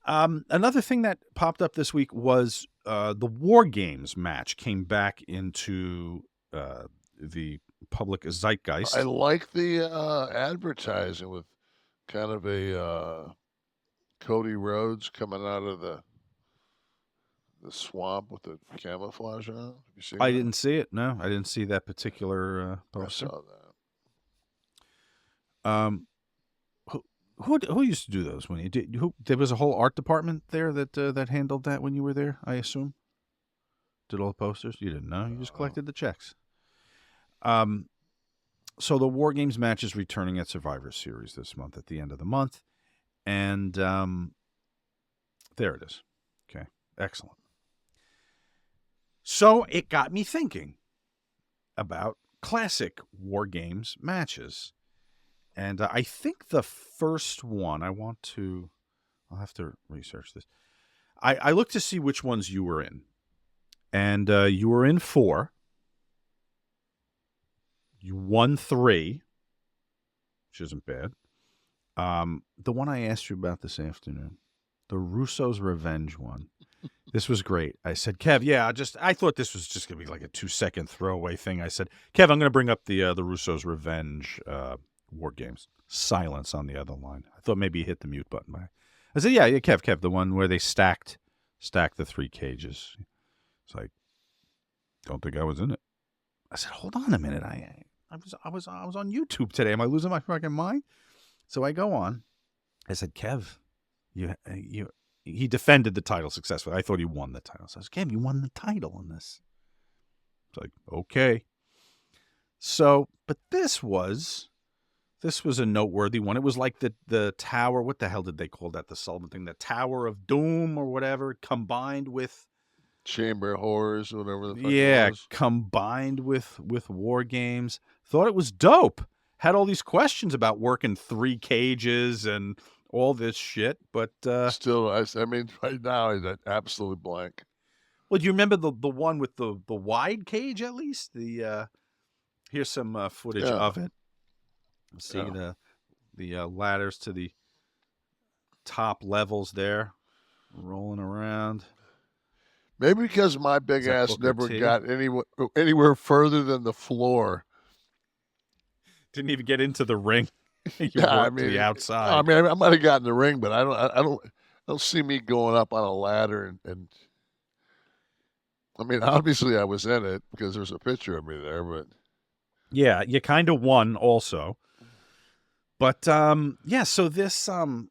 Another thing that popped up this week was the War Games match came back into the public I zeitgeist. like the advertising with kind of a Cody Rhodes coming out of the swamp with the camouflage on. Have you seen I that? didn't see it. No, I didn't see that particular I poster. saw that. Um, who used to do those when you did? Who there was a whole art department there that handled that when you were there. I assume did all the posters. You didn't know. You just Uh, collected the checks. Um, so the War Games match is returning at Survivor Series this month at the end of the month, and there it is. Okay, excellent. So it got me thinking about classic War Games matches. And I think the first one, I'll have to research this. I looked to see which ones you were in. And you were in 4. You won 3, which isn't bad. The one I asked you about this afternoon, the Russo's Revenge one. This was great. I said, Kev, yeah, I thought this was just going to be like a 2-second throwaway thing. I said, Kev, I'm going to bring up the Russo's Revenge War Games. Silence on the other line. I thought maybe you hit the mute button. I said, yeah, Kev, the one where they stacked the 3 cages. It's like, don't think I was in it. I said, hold on a minute. I was on YouTube today. Am I losing my fucking mind? So I go on. I said, Kev, he defended the title successfully. I thought he won the title. So I said, Kev, you won the title in this. It's like, okay. So, but this was a noteworthy one. It was like the tower. What the hell did they call that? The Sullivan thing, the Tower of Doom or whatever, combined with Chamber of Horrors, whatever the fuck it was. combined with War Games. Thought it was dope. Had all these questions about working 3 cages and all this shit, but Still, I mean, right now, I'm absolutely blank. well, do you remember the one with the wide cage at least? The here's some footage Yeah, of it. See yeah. the ladders to the top levels there, rolling around. Maybe because my Is big that ass Booker never T? got anywhere further than the floor. Didn't even get into the ring. You Yeah, I worked to the mean, no, I outside. mean, I might have gotten the ring, but I don't see me going up on a ladder and I mean, obviously I was in it because there's a picture of me there, but Yeah, you kind of won also. But yeah, so this so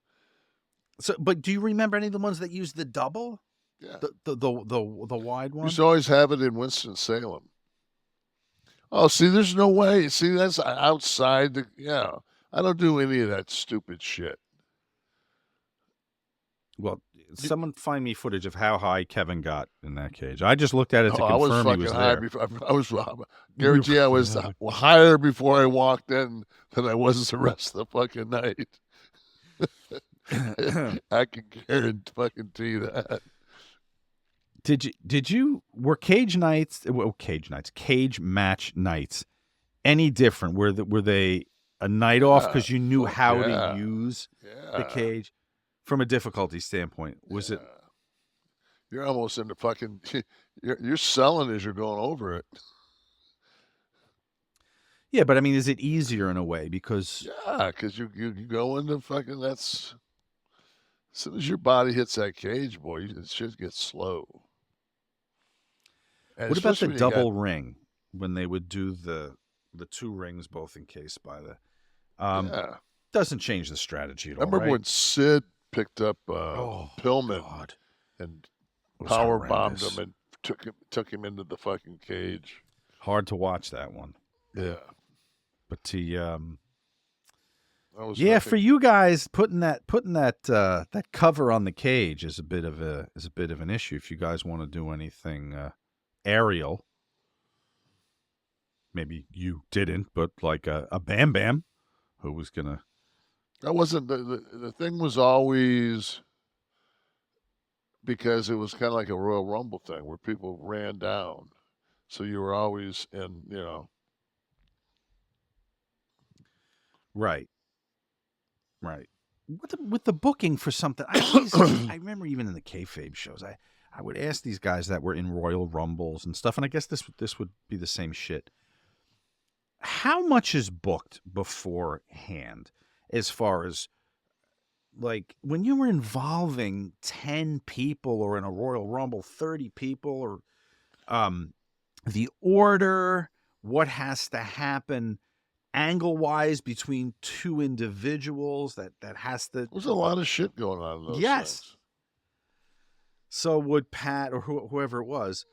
but do you remember any of the ones that used the double? yeah, The wide you used one? to always have it in Winston Salem. Oh, see, there's no way. See, that's outside the. Yeah, I don't do any of that stupid shit. Well, You, someone find me footage of how high Kevin got in that cage. I just looked at it oh, to I was confirm he fucking was high there. before. I was You were guarantee I fucking was high. higher before I walked in than I was the rest of the fucking night. I can guarantee fucking that. Were cage match nights any different? Were they a night off Yeah, because you knew fuck how to yeah, use the yeah, cage from a difficulty standpoint? Was it? yeah. You're almost into fucking. You're selling as you're going over it. Yeah, but I mean, is it easier in a way because Yeah, because you go into fucking that's as soon as your body hits that cage, boy, it shit gets slow. And what about the especially when you got double ring when they would do the 2 rings both encased by the yeah. doesn't change the strategy at I all, remember right? when Sid picked up Oh Pillman God, and it was power bombed him horrendous. and took him into the fucking cage. Hard to watch that one. Yeah, But he that was I yeah, for think you guys putting that cover on the cage is a bit of an issue. If you guys want to do anything aerial, maybe you didn't, but like a Bam Bam, who was gonna that wasn't the thing was always because it was kind of like a Royal Rumble thing where people ran down, so you were always in right, right. with the booking for something, I always I remember even in the kayfabe shows, I would ask these guys that were in Royal Rumbles and stuff, and I guess this would be the same shit. How much is booked beforehand, as far as like when you were involving 10 people or in a Royal Rumble 30 people, or the order, what has to happen angle wise between two individuals that has to. There's a lot of shit going on in those Yes. things. So would Pat or whoever it was,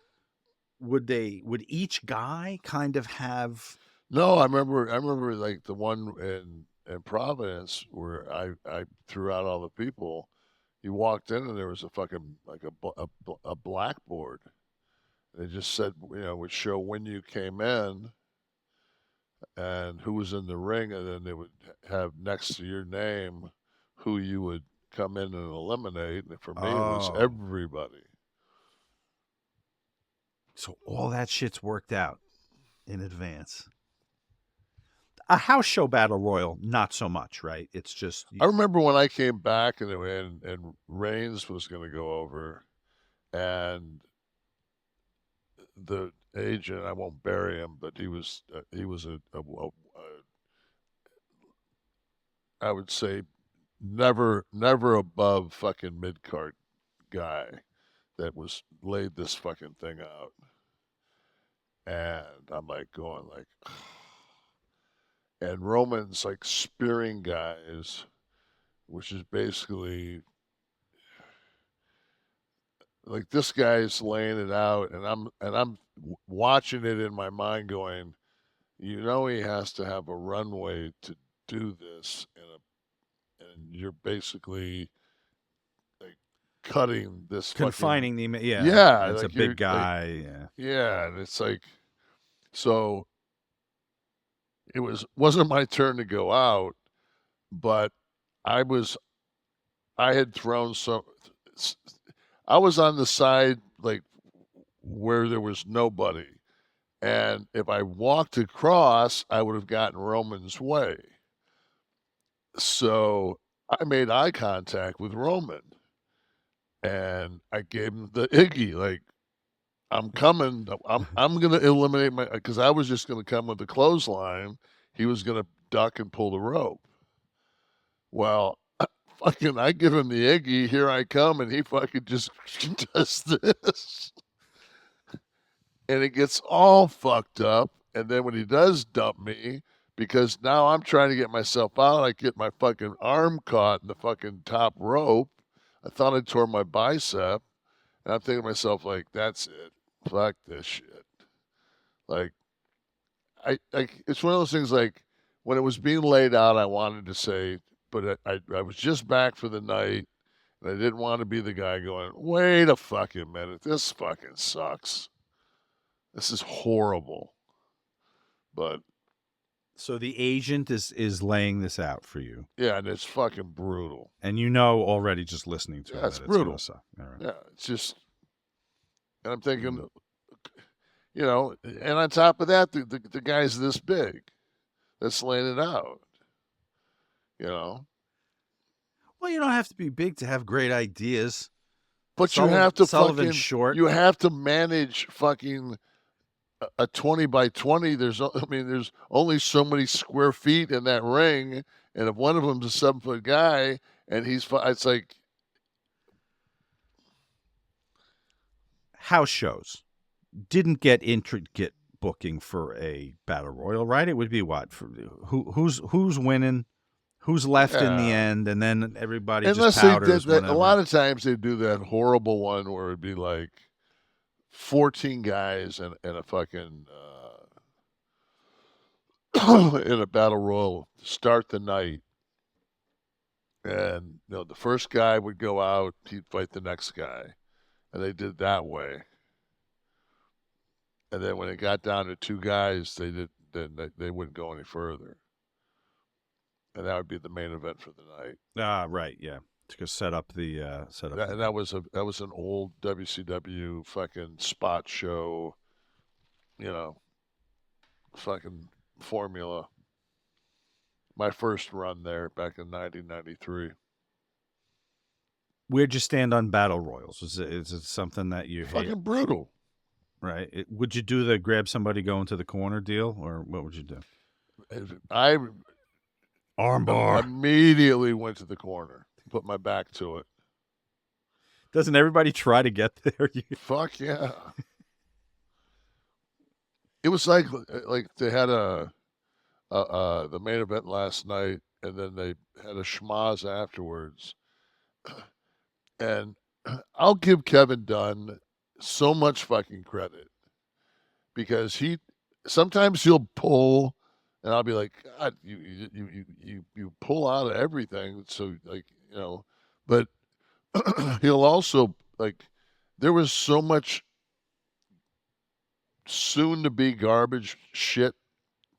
would each guy kind of have. No, I remember like the one in Providence where I threw out all the people. You walked in and there was a fucking like a blackboard. They just said, would show when you came in and who was in the ring, and then they would have next to your name who you would come in and eliminate. And for me, it was Oh, everybody. so all that shit's worked out in advance. A house show battle royal, not so much, right? It's just I remember when I came back and Reigns was going to go over, and the agent, I won't bury him, but he was I would say never above fucking mid card guy that was laid this fucking thing out. And I'm like going like, and Roman's like spearing guys, which is basically like this guy's laying it out, and I'm watching it in my mind going, he has to have a runway to do this, and you're basically like cutting this fucking confining the. Yeah, yeah, it's a like you're big like guy. Yeah. yeah, and it's like so it wasn't my turn to go out, but I was I had thrown some. I was on the side like where there was nobody, and if I walked across, I would have gotten Roman's way. So I made eye contact with Roman, and I gave him the Iggy, like I'm coming. I'm gonna eliminate my because I was just gonna come with the clothesline. He was gonna duck and pull the rope. Well, fucking, I give him the Iggy. Here I come, and he fucking just does this, and it gets all fucked up. And then when he does dump me, because now I'm trying to get myself out, I get my fucking arm caught in the fucking top rope. I thought I tore my bicep, and I'm thinking to myself like, that's it. Fuck this shit. Like it's one of those things like when it was being laid out, I wanted to say, but I was just back for the night, and I didn't want to be the guy going, wait a fucking minute, this fucking sucks. This is horrible. But So the agent is laying this out for you, yeah, and it's fucking brutal. and you know already just listening to Yeah, it it's that it's gonna brutal. suck. All right. Yeah, it's just, and I'm thinking, Mm. and on top of that, the guy's this big that's laying it out, you know. Well, you don't have to be big to have great ideas. But you have to Sullivan's fucking, short. you have to manage fucking a 20 by 20. There's only so many square feet in that ring, and if one of them's a 7 foot guy and it's like House shows didn't get intricate booking for a battle royal, right? It would be what for who's winning, who's left in the yeah. end, and then everybody just Unless they did powders that, a whenever. lot of times they do that horrible one where it'd be like 14 guys and a fucking in a battle royal to start the night. And the first guy would go out, he'd fight the next guy, and they did that way. And then when it got down to two guys, they wouldn't go any further, and that would be the main event for the night. Right, yeah, to set up the set up. And that was an old WCW fucking spot show, you know, fucking formula. my first run there back in 1993. Where'd you stand on battle royals? Is it something that you hate? Fucking brutal. Right? Would you do the grab somebody going to the corner deal, or what would you do? I Armbar. immediately went to the corner, put my back to it. Doesn't everybody try to get there? Fuck yeah. It was like they had the main event last night, and then they had a schmoz afterwards. And I'll give Kevin Dunn so much fucking credit because sometimes he'll pull, and I'll be like, God, you pull out of everything. So like but he'll also like there was so much soon to be garbage shit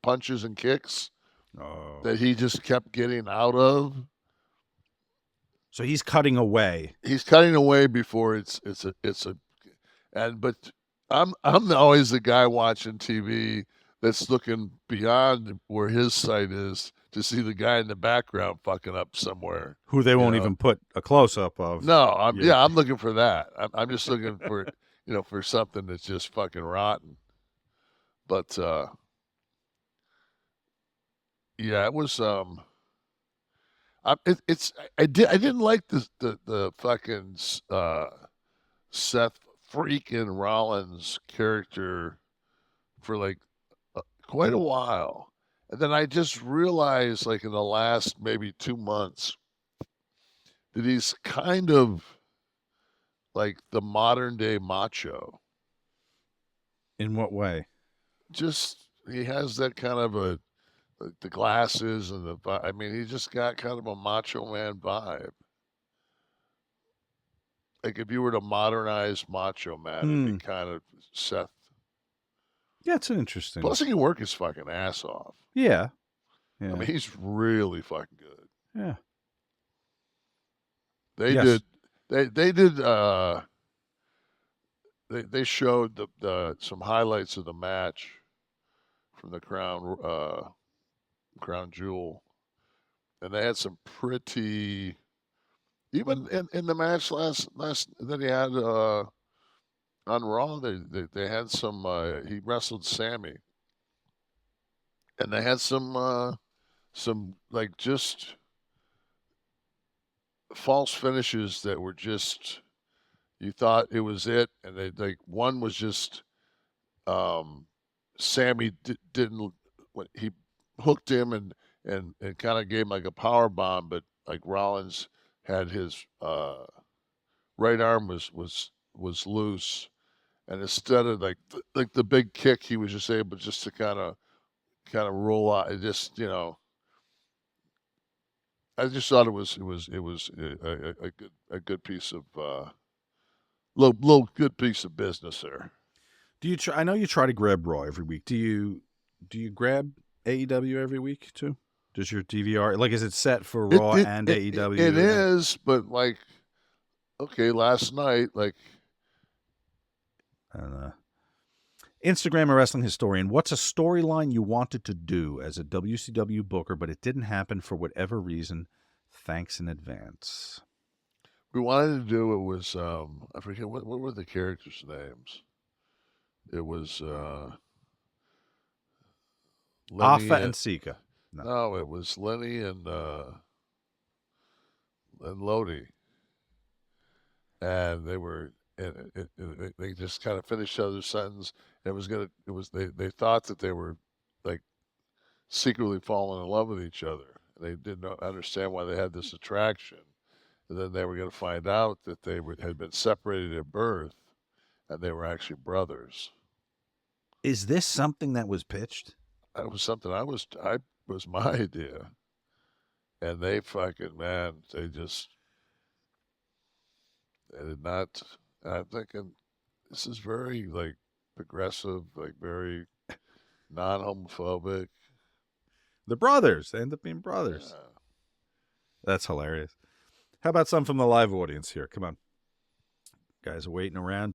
punches and kicks Oh. that he just kept getting out of. So he's cutting away. He's cutting away before it's a but I'm always the guy watching TV that's looking beyond where his sight is to see the guy in the background fucking up somewhere. Who they won't even put a close up of. No, I'm looking for that. I'm just looking for for something that's just fucking rotten. But yeah, it was I didn't like the fucking Seth freaking Rollins character for like quite a while, and then I just realized like in the last maybe 2 months that he's kind of like the modern day Macho. In what way? Just he has that kind of the glasses and I mean he just got kind of a Macho Man vibe. Like if you were to modernize Macho Man, it'd be kind of Seth. Yeah, it's an interesting. Plus, he can work his fucking ass off. Yeah. I mean, he's really fucking good. Yeah. They did. They did. They showed the some highlights of the match from the Crown Jewel, and they had some pretty. Even in the match last that he had on Raw, they had some. He wrestled Sammy, and they had some like just false finishes that were just you thought it was it, and they like one was just Sammy didn't when he hooked him and kind of gave him like a power bomb, but like Rollins had his right arm was loose, and instead of like the big kick, he was just able just to kind of roll out. It just I just thought it was a good piece of little good piece of business there. Do you? I know you try to grab Raw every week. Do you grab AEW every week too? Does your DVR like is it set for Raw and AEW? It is, but like okay, last night like I don't know. Instagram a wrestling historian. What's a storyline you wanted to do as a WCW booker, but it didn't happen for whatever reason? Thanks in advance. We wanted to do it was I forget what were the characters' names. It was Lenny Afa and Sika. No, it was Lenny and Lodi, and they were they just kind of finished each other's sentence. It was they thought that they were like secretly falling in love with each other. They didn't understand why they had this attraction, and then they were going to find out that had been separated at birth, and they were actually brothers. Is this something that was pitched? That was something I was my idea, and they fucking they did not. I'm thinking this is very like progressive, like very non-homophobic. The brothers. They end up being brothers. Yeah. That's hilarious. How about some from the live audience here? Come on. Guys are waiting around.